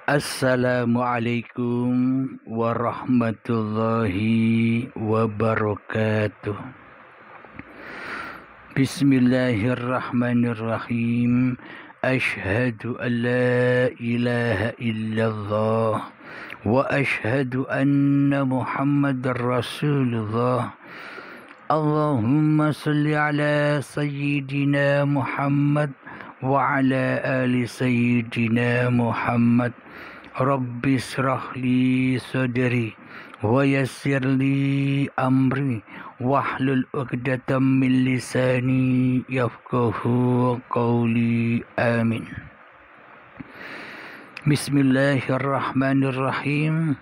Assalamualaikum warahmatullahi wabarakatuh. Bismillahirrahmanirrahim. Ashhadu an la ilaha illallah wa ashhadu anna Muhammadar Rasulullah. Allahumma salli ala sayyidina Muhammad wa ala ali sayyidina Muhammad. Rabbi israh li sadri wa yassir li amri wahlul 'uqdatam min lisani yafqahu qawli. Amin. Bismillahirrahmanirrahim.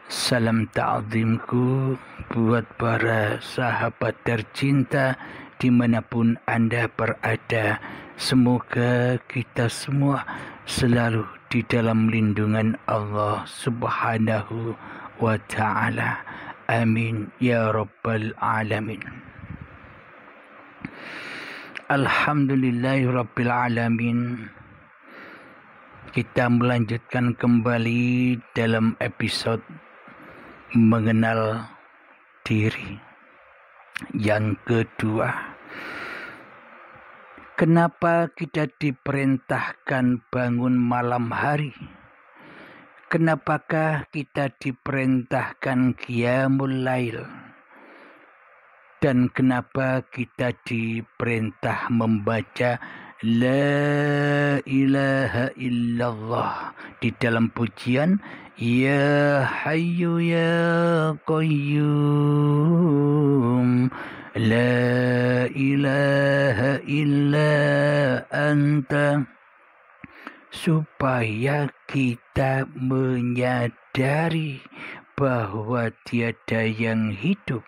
Salam ta'zimku buat para sahabat tercinta dimanapun Anda berada. Semoga kita semua selalu di dalam lindungan Allah Subhanahu wa ta'ala. Amin ya rabbal alamin. Alhamdulillahi rabbil alamin. Kita melanjutkan kembali dalam episode mengenal diri yang kedua. Kenapa kita diperintahkan bangun malam hari? Kenapakah kita diperintahkan qiyamul lail? Dan kenapa kita diperintah membaca La ilaha illallah di dalam pujian Ya Hayyu Ya Qayyum La ilaha illa anta, supaya kita menyadari bahwa tiada yang hidup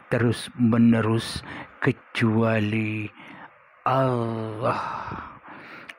terus menerus kecuali Allah,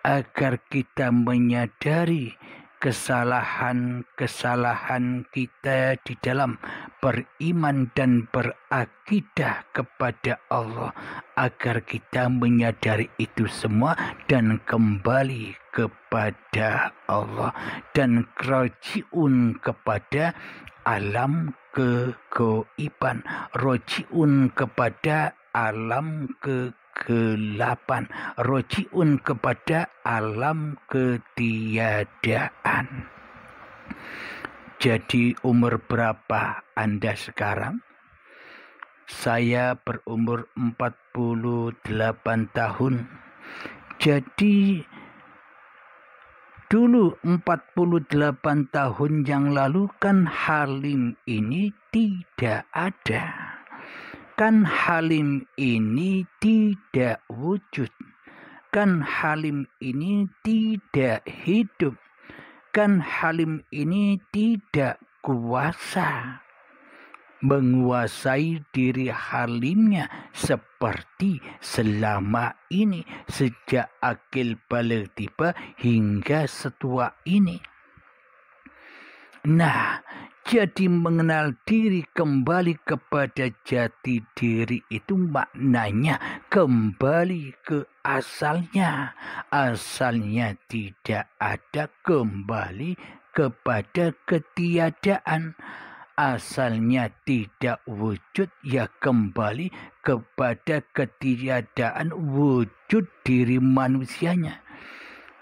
agar kita menyadari kesalahan-kesalahan kita di dalam beriman dan berakidah kepada Allah, agar kita menyadari itu semua dan kembali kepada Allah dan rojiun kepada alam kegoiban, rojiun kepada alam kegelapan, rojiun kepada alam ketiadaan. Jadi umur berapa Anda sekarang? Saya berumur 48 tahun. Jadi dulu 48 tahun yang lalu kan Halim ini tidak ada. Kan Halim ini tidak wujud. Kan Halim ini tidak hidup. Kan Halim ini tidak kuasa menguasai diri Halimnya seperti selama ini, sejak akil balik tiba hingga setua ini. Nah, jadi mengenal diri, kembali kepada jati diri itu maknanya kembali ke asalnya. Asalnya tidak ada, kembali kepada ketiadaan. Asalnya tidak wujud, ya kembali kepada ketiadaan wujud diri manusianya.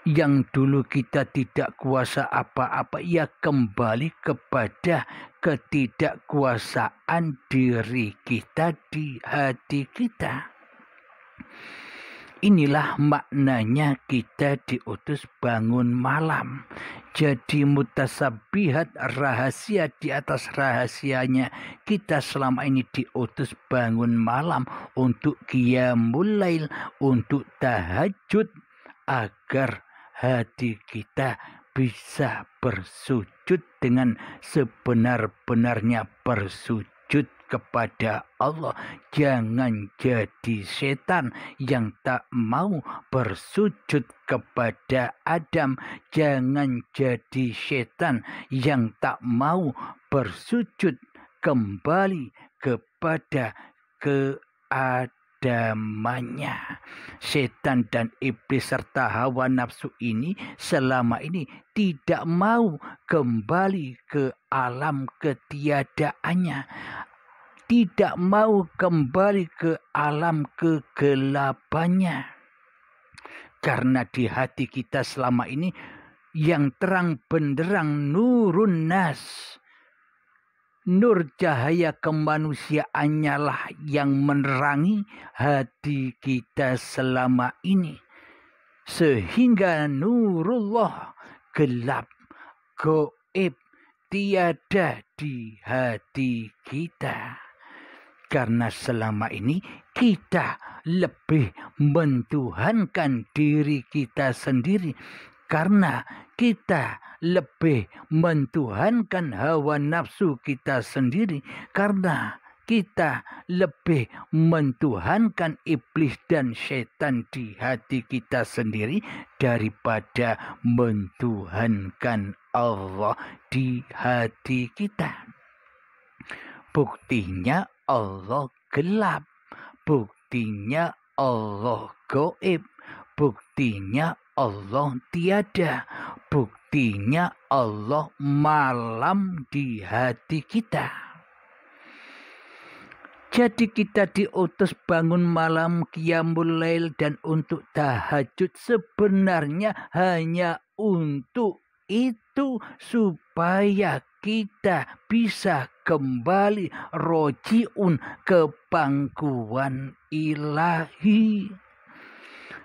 Yang dulu kita tidak kuasa apa-apa, ya kembali kepada ketidakkuasaan diri kita di hati kita. Inilah maknanya kita diutus bangun malam. Jadi mutasabihat, rahasia di atas rahasianya. Kita selama ini diutus bangun malam untuk qiyamul lail, untuk tahajud, agar hati kita bisa bersujud dengan sebenar-benarnya bersujud kepada Allah. Jangan jadi setan yang tak mau bersujud kepada Adam. Jangan jadi setan yang tak mau bersujud kembali kepada keadaan. kedamanya. Setan dan iblis serta hawa nafsu ini selama ini tidak mau kembali ke alam ketiadaannya, tidak mau kembali ke alam kegelapannya. Karena di hati kita selama ini yang terang benderang nurun nas, nur cahaya kemanusiaannya lah yang menerangi hati kita selama ini. Sehingga nurullah gelap, goib, tiada di hati kita. Karena selama ini kita lebih mentuhankan diri kita sendiri. Karena kita lebih mentuhankan hawa nafsu kita sendiri. Karena kita lebih mentuhankan iblis dan setan di hati kita sendiri daripada mentuhankan Allah di hati kita. Buktinya Allah gelap, buktinya Allah goib, buktinya Allah tiada, buktinya Allah malam di hati kita. Jadi kita diutus bangun malam, qiyamul lail dan untuk tahajud sebenarnya hanya untuk itu, supaya kita bisa kembali rojiun ke pangkuan ilahi,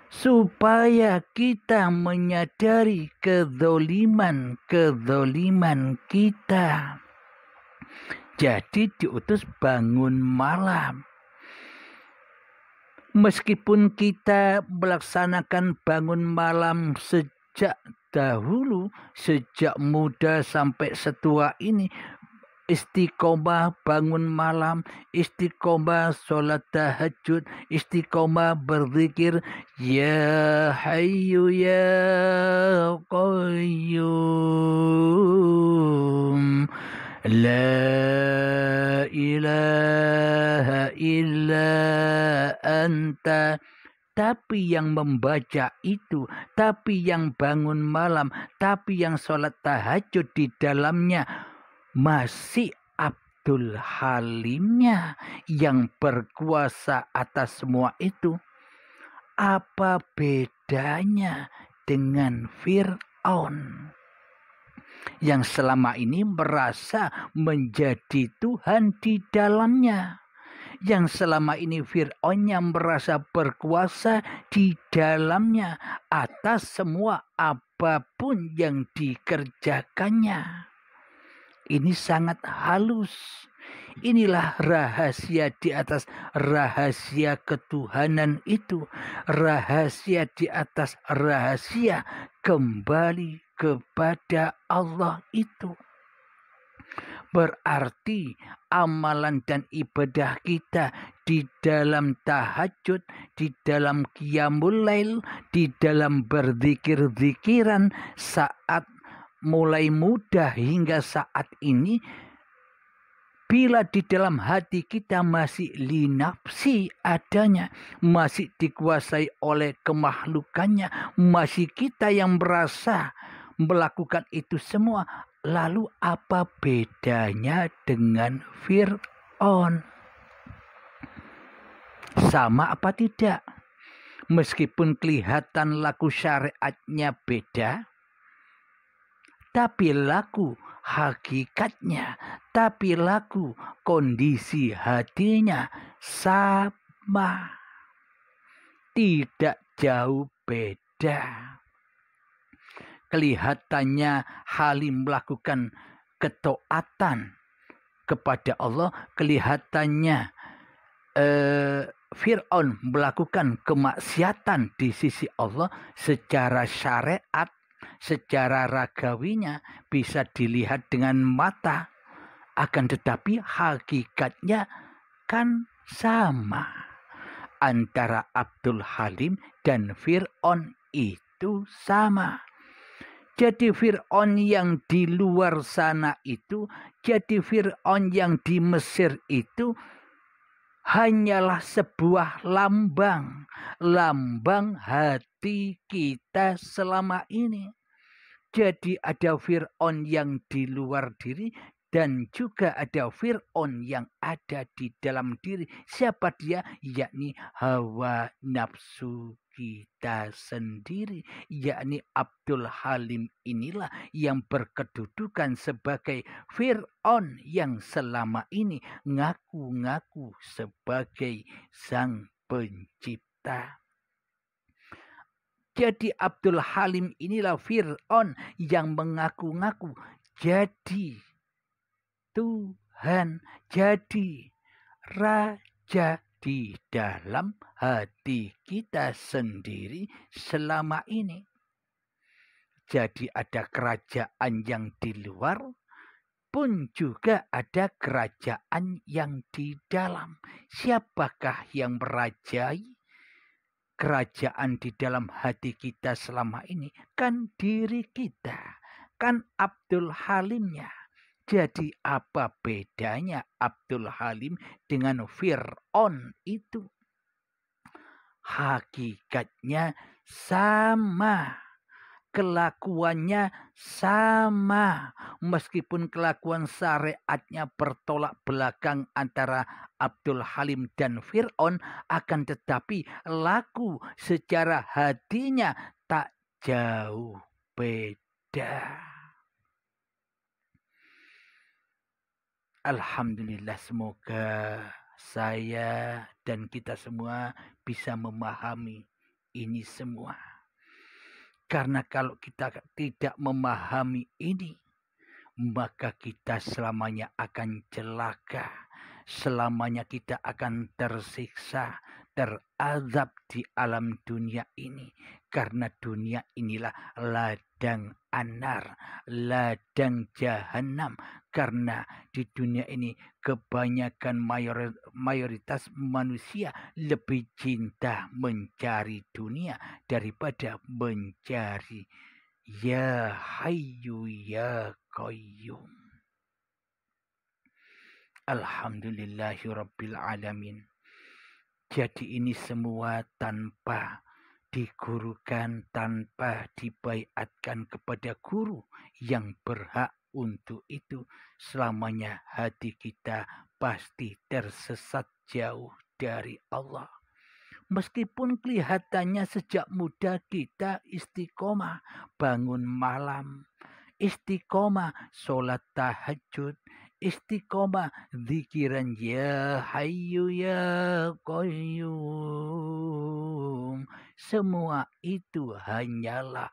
supaya kita menyadari kezoliman kita. Jadi diutus bangun malam. Meskipun kita melaksanakan bangun malam sejak dahulu, sejak muda sampai setua ini, istiqomah bangun malam, istiqomah sholat tahajud, istiqomah berzikir, ya hayyu ya qayyum, la ilaha illa anta. Tapi yang membaca itu, tapi yang bangun malam, tapi yang sholat tahajud di dalamnya masih Abdul Halimnya yang berkuasa atas semua itu. Apa bedanya dengan Fir'aun yang selama ini merasa menjadi Tuhan di dalamnya? Yang selama ini Fir'aunnya merasa berkuasa di dalamnya atas semua apapun yang dikerjakannya. Ini sangat halus. Inilah rahasia di atas rahasia ketuhanan itu. Rahasia di atas rahasia kembali kepada Allah itu. Berarti amalan dan ibadah kita di dalam tahajud, di dalam qiyamul lail, di dalam berzikir-zikiran saat mulai muda hingga saat ini, bila di dalam hati kita masih linafsi adanya, masih dikuasai oleh kemakhlukannya, masih kita yang merasa melakukan itu semua, lalu apa bedanya dengan Fir'aun? Sama apa tidak? Meskipun kelihatan laku syariatnya beda, tapi laku hakikatnya, tapi laku kondisi hatinya sama. Tidak jauh beda. Kelihatannya Halim melakukan ketaatan kepada Allah, kelihatannya Fir'aun melakukan kemaksiatan di sisi Allah. Secara syariat, secara ragawinya bisa dilihat dengan mata, akan tetapi hakikatnya kan sama. Antara Abdul Halim dan Fir'aun itu sama. Jadi Fir'aun yang di luar sana itu, jadi Fir'aun yang di Mesir itu hanyalah sebuah lambang hati kita selama ini. Jadi ada Fir'aun yang di luar diri dan juga ada Fir'aun yang ada di dalam diri. Siapa dia? Yakni hawa nafsu kita sendiri. Yakni Abdul Halim inilah yang berkedudukan sebagai Fir'aun yang selama ini ngaku-ngaku sebagai sang pencipta. Jadi Abdul Halim inilah Fir'aun yang mengaku-ngaku jadi Tuhan, jadi Raja di dalam hati kita sendiri selama ini. Jadi ada kerajaan yang di luar, pun juga ada kerajaan yang di dalam. Siapakah yang merajai kerajaan di dalam hati kita selama ini? Kan diri kita, kan Abdul Halimnya. Jadi apa bedanya Abdul Halim dengan Fir'aun itu? Hakikatnya sama. Kelakuannya sama, meskipun kelakuan syariatnya bertolak belakang antara Abdul Halim dan Fir'aun, akan tetapi laku secara hatinya tak jauh beda. Alhamdulillah, semoga saya dan kita semua bisa memahami ini semua. Karena kalau kita tidak memahami ini, maka kita selamanya akan celaka. Selamanya kita akan tersiksa, terazab di alam dunia ini. Karena dunia inilah ladang anar, ladang jahanam. Karena di dunia ini kebanyakan mayoritas manusia lebih cinta mencari dunia daripada mencari Ya Hayyu Ya Qayyum. Alhamdulillahirabbil alamin. Jadi ini semua tanpa digurukan, tanpa dibaiatkan kepada guru yang berhak untuk itu, selamanya hati kita pasti tersesat jauh dari Allah. Meskipun kelihatannya sejak muda kita istiqomah, bangun malam, istiqomah sholat tahajud, istiqomah zikiran Ya Hayyu Ya Qayyum. Semua itu hanyalah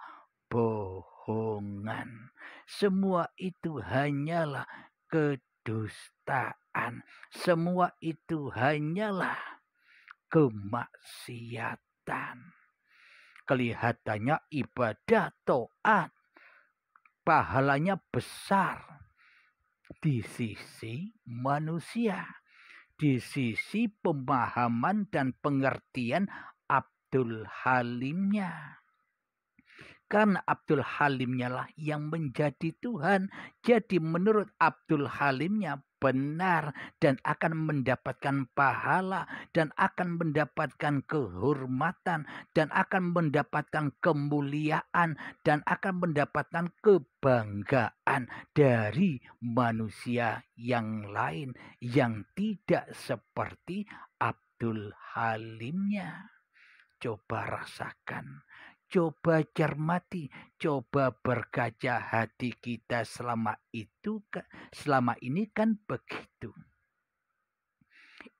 bohongan. Semua itu hanyalah kedustaan. Semua itu hanyalah kemaksiatan. Kelihatannya ibadah taat, pahalanya besar di sisi manusia, di sisi pemahaman dan pengertian Abdul Halimnya. Karena Abdul Halimnya lah yang menjadi Tuhan. Jadi menurut Abdul Halimnya benar dan akan mendapatkan pahala dan akan mendapatkan kehormatan dan akan mendapatkan kemuliaan dan akan mendapatkan kebanggaan dari manusia yang lain yang tidak seperti Abdul Halimnya. Coba rasakan, coba cermati, coba berkaca hati kita selama ini kan begitu.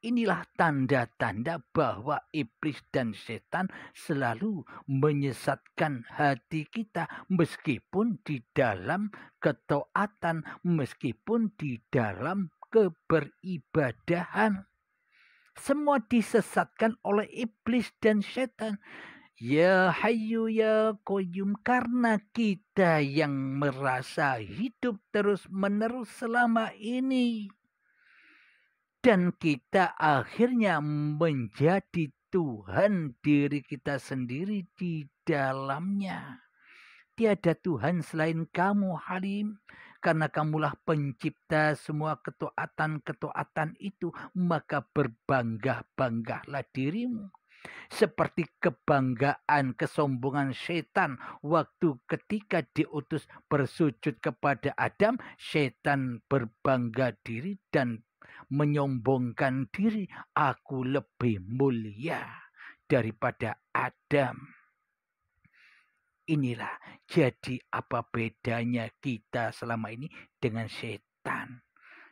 Inilah tanda-tanda bahwa iblis dan setan selalu menyesatkan hati kita, meskipun di dalam ketaatan, meskipun di dalam keberibadahan. Semua disesatkan oleh iblis dan setan. Ya Hayyu Ya Qayyum, karena kita yang merasa hidup terus-menerus selama ini. Dan kita akhirnya menjadi Tuhan diri kita sendiri di dalamnya. Tiada Tuhan selain kamu, Halim. Karena kamulah pencipta semua ketaatan-ketaatan itu, maka berbangga-banggalah dirimu. Seperti kebanggaan, kesombongan setan waktu ketika diutus bersujud kepada Adam, setan berbangga diri dan menyombongkan diri, aku lebih mulia daripada Adam. Inilah jadi apa bedanya kita selama ini dengan setan.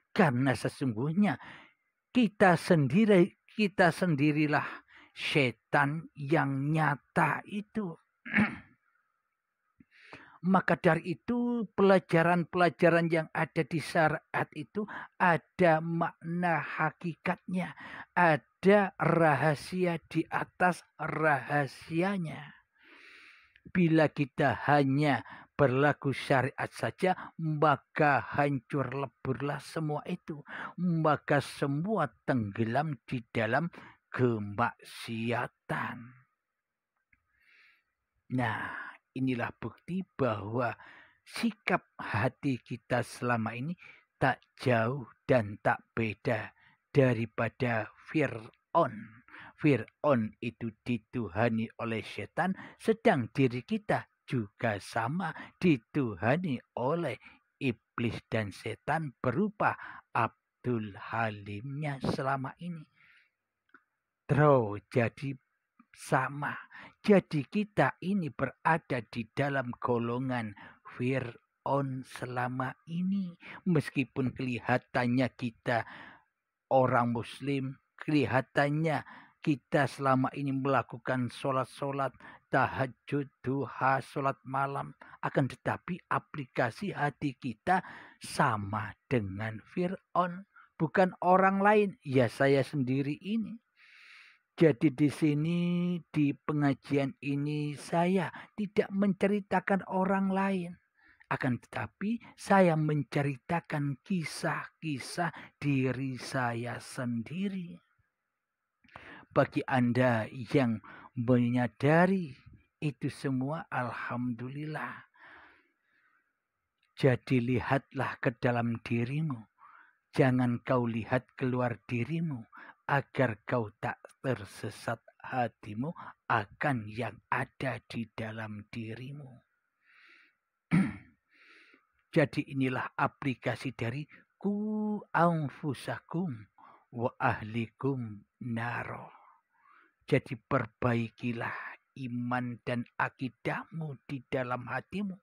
Karena sesungguhnya kita sendirilah setan yang nyata itu. Maka dari itu pelajaran-pelajaran yang ada di syariat itu ada makna hakikatnya. Ada rahasia di atas rahasianya. Bila kita hanya berlaku syariat saja, maka hancur leburlah semua itu. Maka semua tenggelam di dalam kemaksiatan. Nah, inilah bukti bahwa sikap hati kita selama ini tak jauh dan tak beda daripada Fir'aun. Fir'aun itu dituhani oleh setan, sedang diri kita juga sama dituhani oleh iblis dan setan berupa Abdul Halimnya selama ini. Jadi sama. Jadi kita ini berada di dalam golongan Fir'aun selama ini. Meskipun kelihatannya kita orang Muslim, kelihatannya kita selama ini melakukan sholat-sholat, tahajud, duha, sholat malam. Akan tetapi aplikasi hati kita sama dengan Fir'aun. Bukan orang lain, ya saya sendiri ini. Jadi di sini, di pengajian ini saya tidak menceritakan orang lain. Akan tetapi saya menceritakan kisah-kisah diri saya sendiri. Bagi Anda yang menyadari itu semua, alhamdulillah. Jadi lihatlah ke dalam dirimu. Jangan kau lihat keluar dirimu, agar kau tak tersesat hatimu akan yang ada di dalam dirimu. Jadi inilah aplikasi dari ku anfusakum wa ahlikum naro. Jadi perbaikilah iman dan akidahmu di dalam hatimu.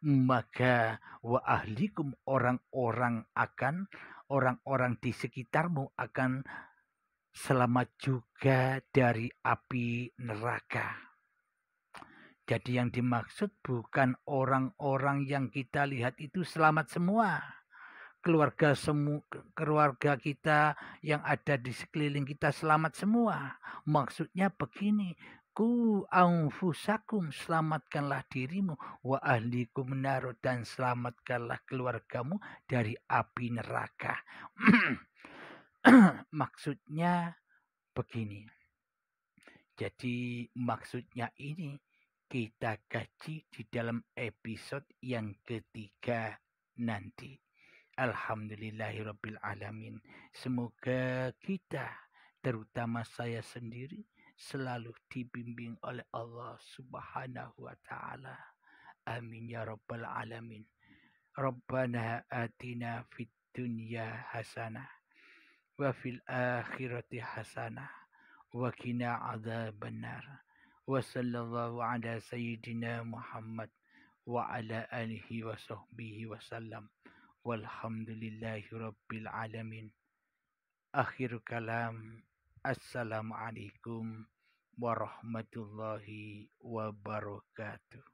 Maka wa ahlikum orang-orang di sekitarmu akan selamat juga dari api neraka. Jadi yang dimaksud bukan orang-orang yang kita lihat itu selamat semua. Keluarga kita yang ada di sekeliling kita selamat semua. Maksudnya begini, ku anfusakum, selamatkanlah dirimu, wa ahlikum naro, dan selamatkanlah keluargamu dari api neraka. Maksudnya begini. Jadi maksudnya ini kita kaji di dalam episode yang ketiga nanti. Alhamdulillahirabbil alamin. Semoga kita, terutama saya sendiri, selalu dibimbing oleh Allah Subhanahu wa taala. Amin ya rabbal alamin. Rabbana atina fid dunya hasanah wa fil akhirati hasanah wa qina adzabannar. Wa sallallahu ala sayyidina Muhammad wa ala alihi wa sahbihi wa sallam. Walhamdulillahi rabbil alamin. Akhir kalam. Assalamualaikum warahmatullahi wabarakatuh.